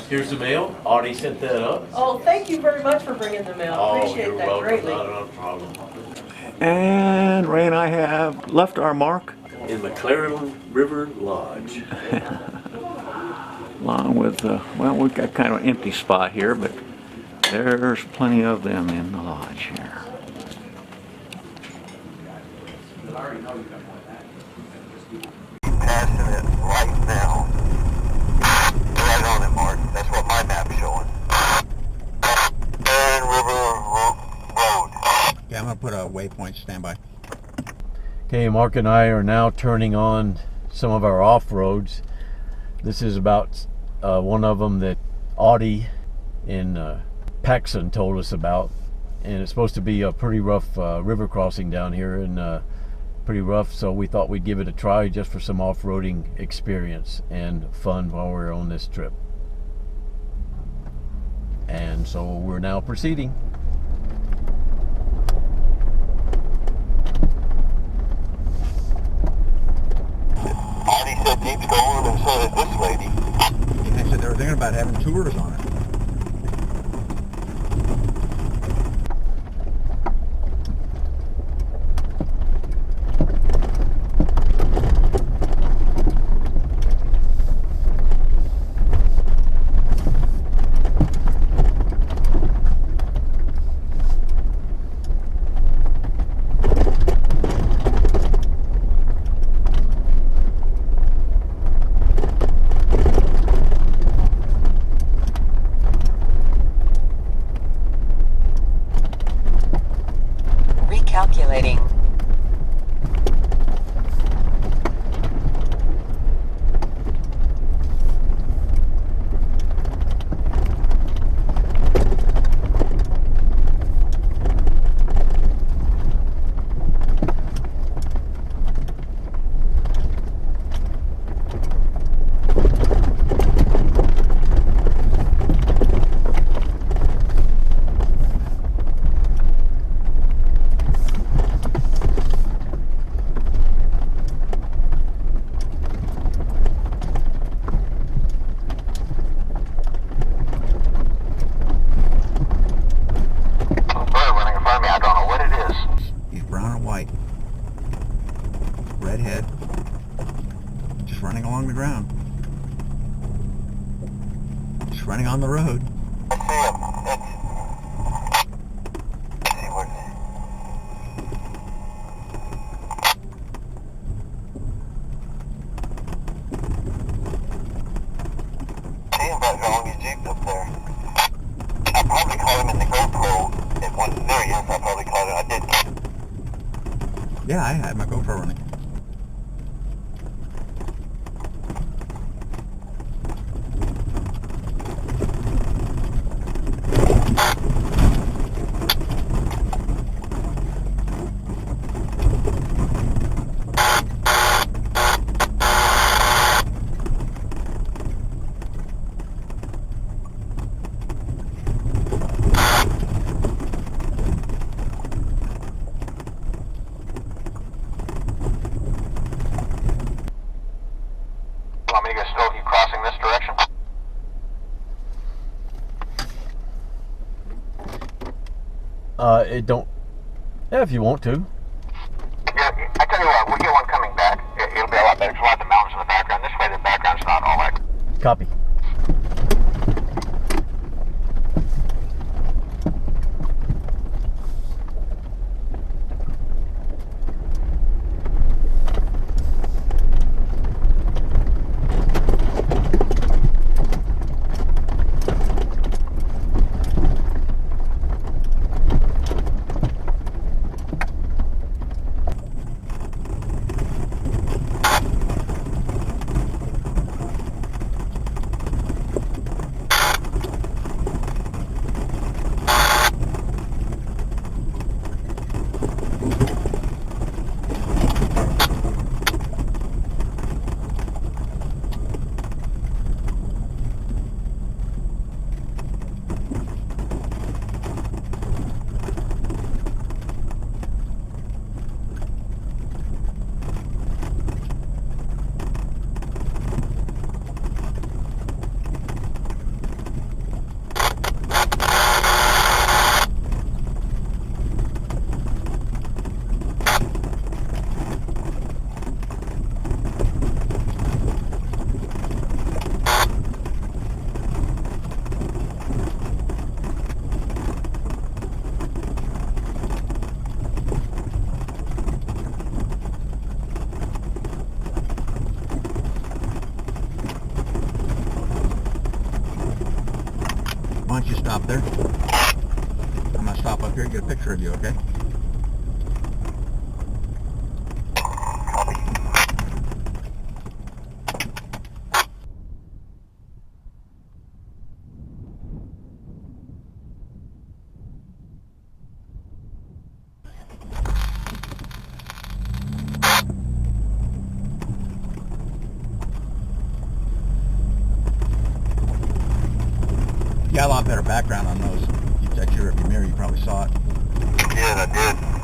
Here's the mail. Audrey sent that up. Oh, thank you very much for bringing the mail. Appreciate that greatly. Not a problem. And Ray and I have left our mark In Maclaren River Lodge. along with, well, we've got kind of an empty spot here, but there's plenty of them in the lodge here. Passing it right now. Right on it, Mark. That's what my map's showing. Maclaren River Road. Yeah, I'm gonna put a waypoint standby. Okay, Mark and I are now turning on some of our off-roads. This is about one of them that Audrey in Paxson told us about, and it's supposed to be a pretty rough river crossing down here, and pretty rough, so we thought we'd give it a try just for some off-roading experience and fun while we're on this trip. And so we're now proceeding. Audie said keeps going, and so did this lady. And they said they were thinking about having tours on it. Recalculating. Redhead, just running along the ground, just running on the road. I see him. Let's see what. See him back along his Jeep up there. I probably caught him in the GoPro. If one there he is, I probably caught him. I did. Yeah, I had my GoPro running. It don't. Yeah, if you want to. Yeah, I tell you what, we'll get one coming back. It'll be a lot better because we'll have the mountains in the background. This way the background's not all that. Copy. don't you stop there. I'm gonna stop up here and get a picture of you, okay? Yeah, a lot better background on those. You checked your rearview mirror, you probably saw it. Yeah, I did.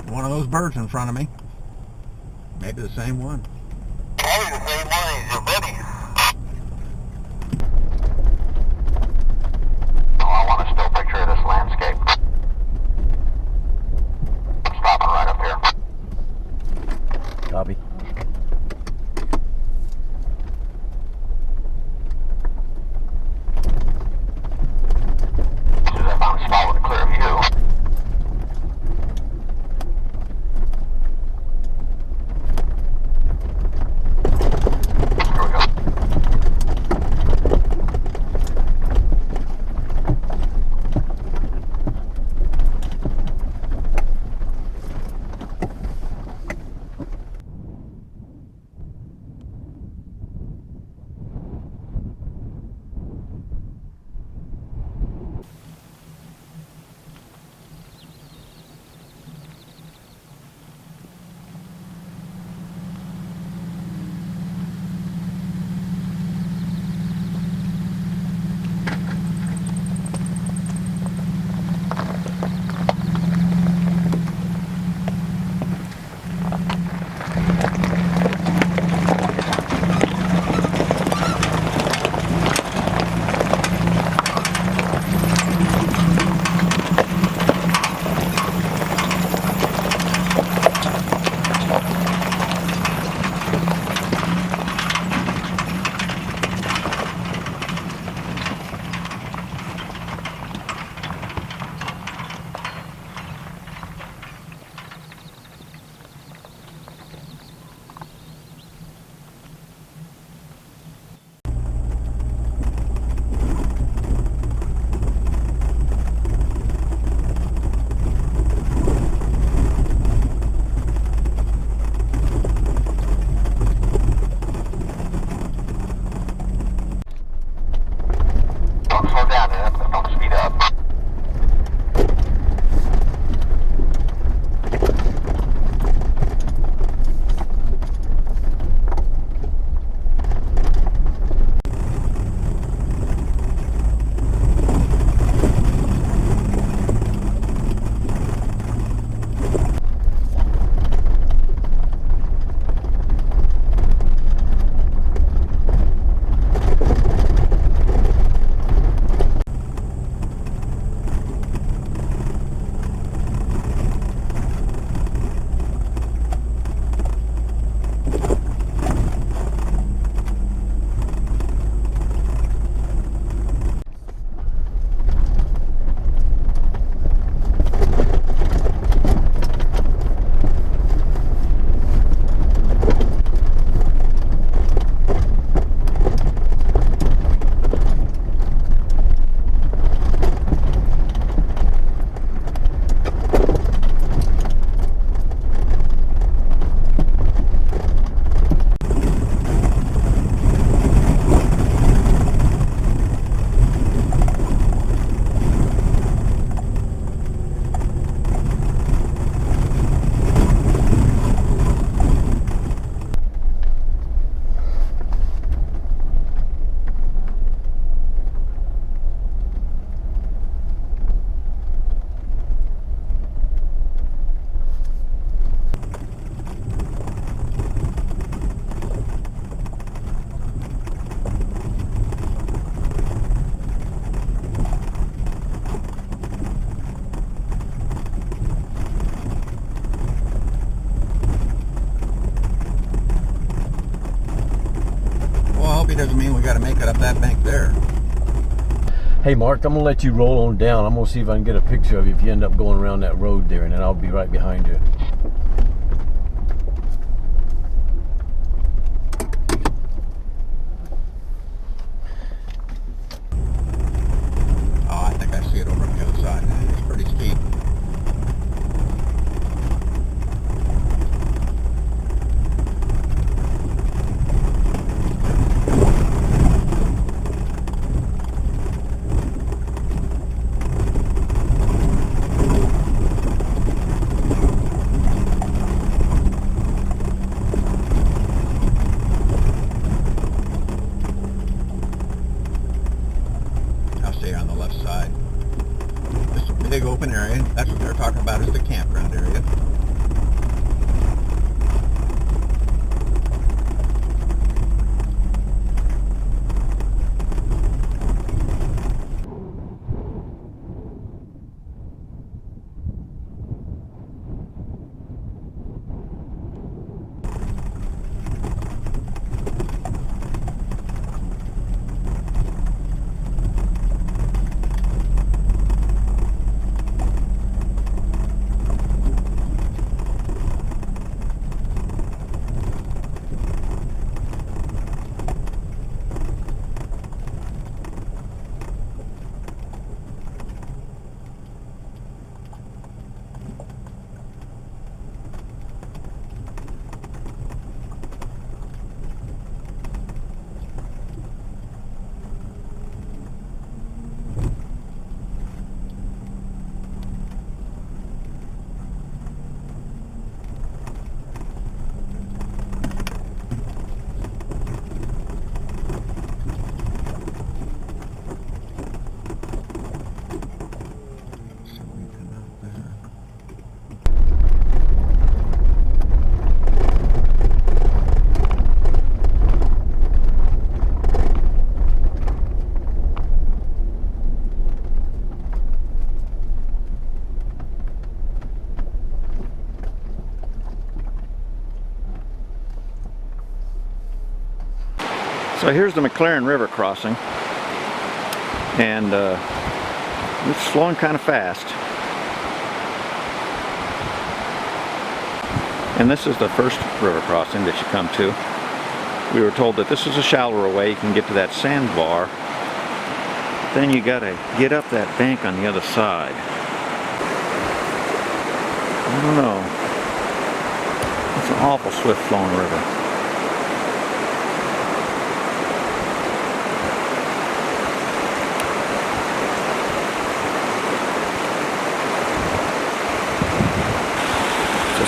One of those birds in front of me. Maybe the same one. Probably the same one as your buddy. Oh, I want a still picture of this landscape. I'm stopping right up here. Copy. As soon as I found a spot with a clear view. got to make it up that bank there. Hey Mark, I'm gonna let you roll on down. I'm gonna see if I can get a picture of you if you end up going around that road there, and then I'll be right behind you. Oh, I think I see it over on the other side. It's pretty steep. On the left side. This is a big open area. That's what they're talking about, is the campground area. So here's the Maclaren River crossing, and it's flowing kind of fast. And this is the first river crossing that you come to. We were told that this is a shallower way. You can get to that sandbar. Then you gotta get up that bank on the other side. I don't know. It's an awful swift flowing river.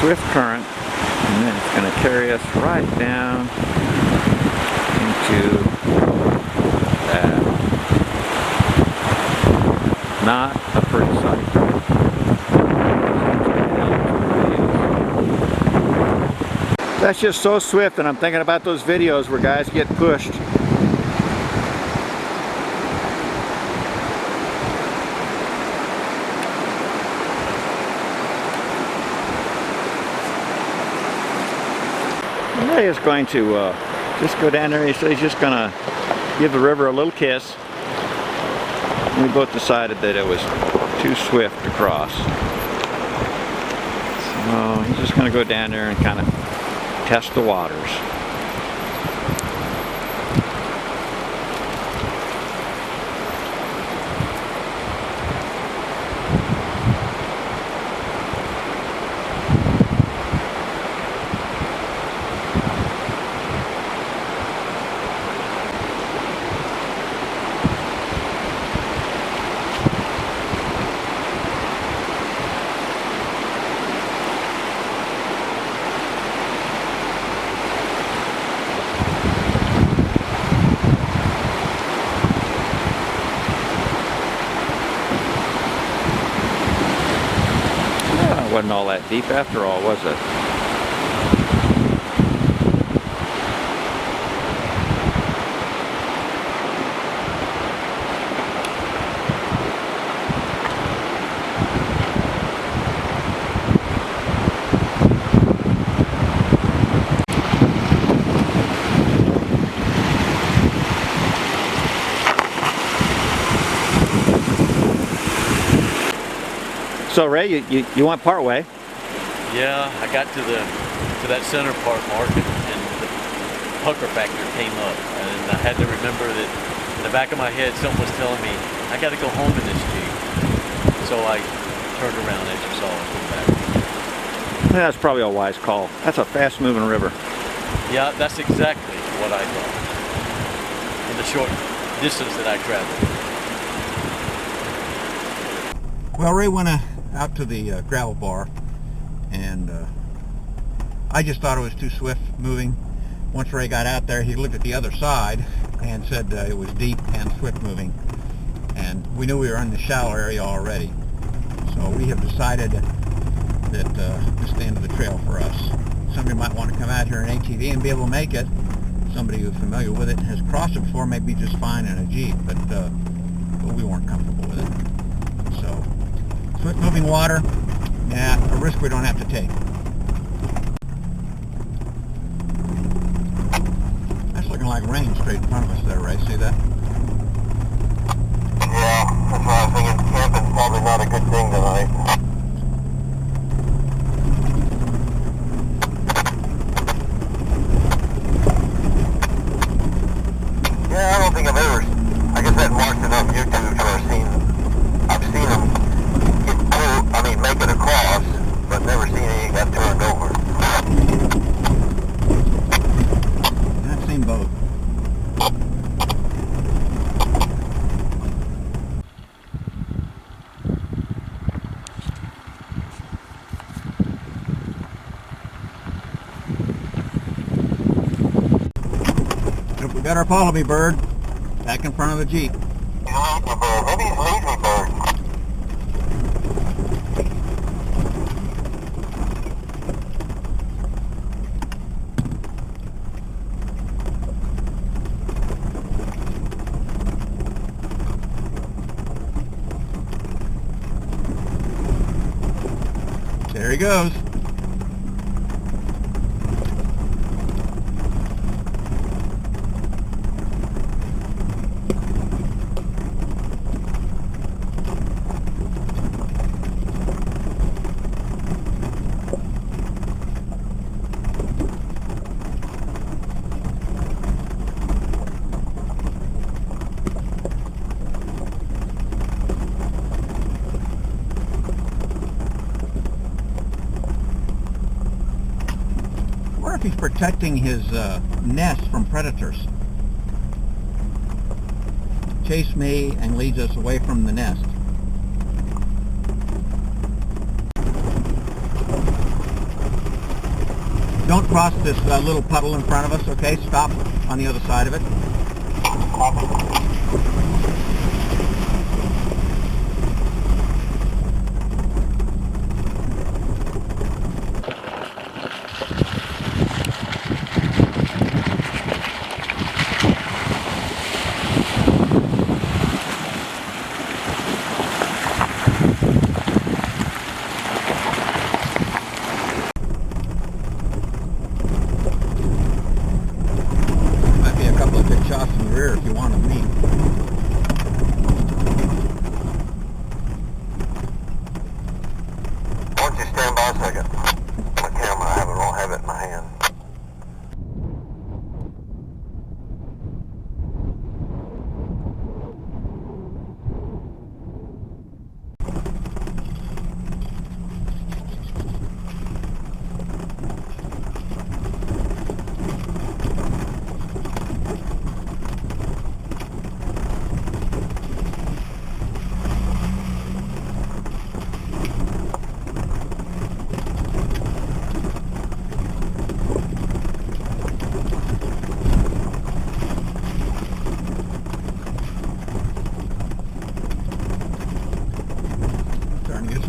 Swift current, and then it's going to carry us right down into that. Not a pretty sight. That's just so swift, and I'm thinking about those videos where guys get pushed. He is going to just go down there. He said he's just going to give the river a little kiss. And we both decided that it was too swift to cross. So he's just going to go down there and kind of test the waters. Wasn't all that deep after all, was it? So Ray, you went part way. Yeah, I got to that center part, Mark, and the pucker factor came up, and I had to remember that in the back of my head, someone was telling me I got to go home in this Jeep. So I turned around, as you saw, and came back. Yeah, that's probably a wise call. That's a fast-moving river. Yeah, that's exactly what I thought in the short distance that I traveled. Well, Ray went out to the gravel bar, and I just thought it was too swift moving. Once Ray got out there, he looked at the other side and said it was deep and swift moving. And we knew we were in the shallow area already. So we have decided that this is the end of the trail for us. Somebody might want to come out here in an ATV and be able to make it. Somebody who's familiar with it and has crossed it before may be just fine in a Jeep, but we weren't comfortable with it. So, swift moving water, yeah, a risk we don't have to take. That's looking like rain straight in front of us there, Ray. See that? Yeah, that's why I was thinking camping's probably not a good thing tonight. Yeah, I don't think I've ever, I guess I've watched enough YouTube to have I've seen them get pulled, make it across, but never seen any got turned over. I've seen both. We got our polyby bird back in front of the Jeep. Lazy bird, maybe he's lazy bird. There he goes. He's protecting his nest from predators. Chase me and leads us away from the nest. Don't cross this little puddle in front of us, okay? Stop on the other side of it. Shots in the rear if you want them neat. Why don't you stand by a second? My camera, I don't have it in my hand.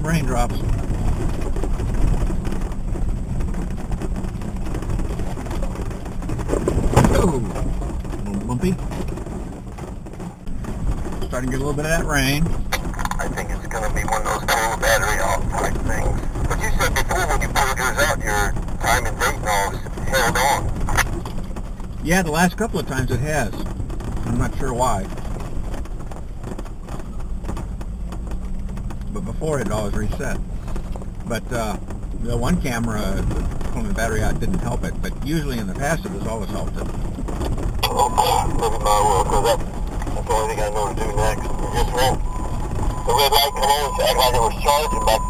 Raindrops. Oh, a little bumpy. Starting to get a little bit of that rain. I think it's going to be one of those pull battery off type things. But you said before when you pulled yours out, your time and date and all held on. Yeah, the last couple of times it has. I'm not sure why. but before it had always reset. But the one camera, pulling the battery out didn't help it, but usually in the past it has always helped it. Oh, maybe my will, because that's the only thing I know to do next. It just won't. The red light come on and act like it was charging back